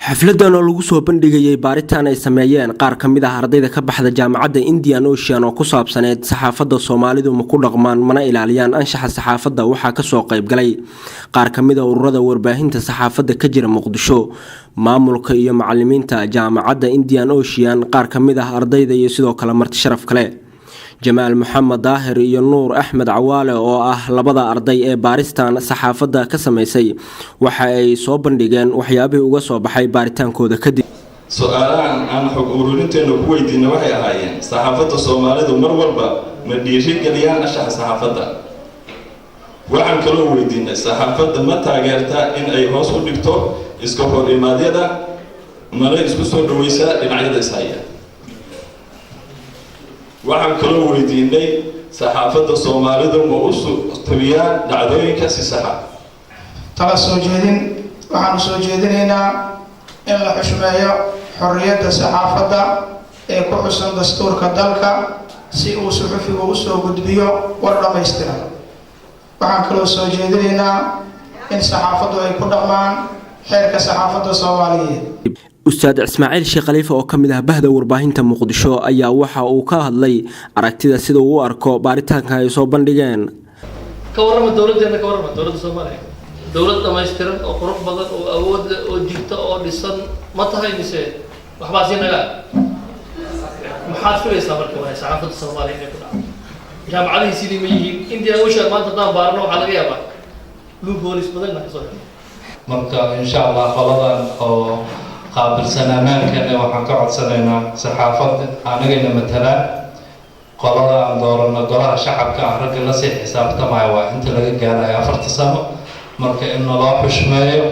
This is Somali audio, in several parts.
xafladan oo lagu soo bandhigayay baaritaan ay sameeyeen qaar ka mid ah ardayda ka baxda jaamacadda Indian Ocean oo ku saabsaneed saxaafadda Soomaalidu ma ku dhaqmaan mana ilaaliyaan anshaxa saxaafadda waxaa ka soo qayb galay qaar ka mid ah ururada warbaahinta saxaafadda ka jira Muqdisho maamulka iyo macallimiinta jaamacadda Indian Ocean qaar ka mid ah ardayda iyo sidoo kale marti sharaf kale Jamaal Maxamed Daahir iyo Nuur Axmed Cawaale oo ah labada arday ee baaristaan saxaafadda ka sameysay waxa ay soo bandhigeen waxyaabihii uga soo baxay baaritaankooda kadib su'aalahan aan xog ururinteena ku weydiinay waxay ahaayeen saxaafadda Soomaalidu mar walba ma dhiirigeliyaan anshaxa saxaafadda waxaan kaloo weydiinay saxaafadda ma taageertaa in ay hoos u dhigto iska hor imaadyada mana isku soo dhaweysaa dhinacyada ishaya waxaan kaloo weydiinay saxaafadda Soomaalidu ma u tabiyaan dhacdooyinka si sax ah tala soo jeedin waxaan soo jeedinaynaa in la xushmeeyo xorriyadda saxaafadda ee ku xusan dastuurka dalka si uu suxufigu u soo gudbiyo war dhammaystiran waxaan kaloo soo jeedinaynaa in saxaafaddu ay ku dhaqmaan xeerka saxaafadda Soomaaliyeed Ustaad Ismaaciil Sheekh Khalifa oo kamid ah bahda warbaahinta Muqdisho ayaa waxa uu ka hadlay aragtida sida uu u arko baaritaanka ay soo bandhigeen ka warama dawladda Soomaaliya dawlad dhammaystiran oo qurux badan oo awood oo jirta oo dhisan ma tahay mise waxba siinaga maxaad filaysaa marka waa saxaafadda Soomaaliya ee ku dhacay jaamacadaha sidii ma yihiin Indian Ocean maanta daan baarno waxa laga yaabaa lug hoolis badan ka soo marka insha Allah qoladan oo qaabilsan amaankeena waxaan ka codsanaynaa saxaafadda anagana matalaan qolada aan doorano golaha shacabka ah rag la sii xisaabtamaya waa inta laga gaaray 4 sano marka in loo xushmeeyo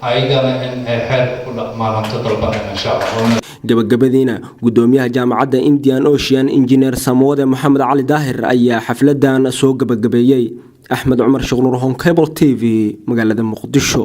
ayagana in ay xeer ku dhaqmaan dalbanayna insha Allah gabagabadiina gudoomiyaha jaamacadda Indian Ocean Engineer Samode Maxamed Cali Daahir ayaa xafladan soo gabagabeeyay Axmed Cumar Shaqnuur Cable TV magaalada Muqdisho.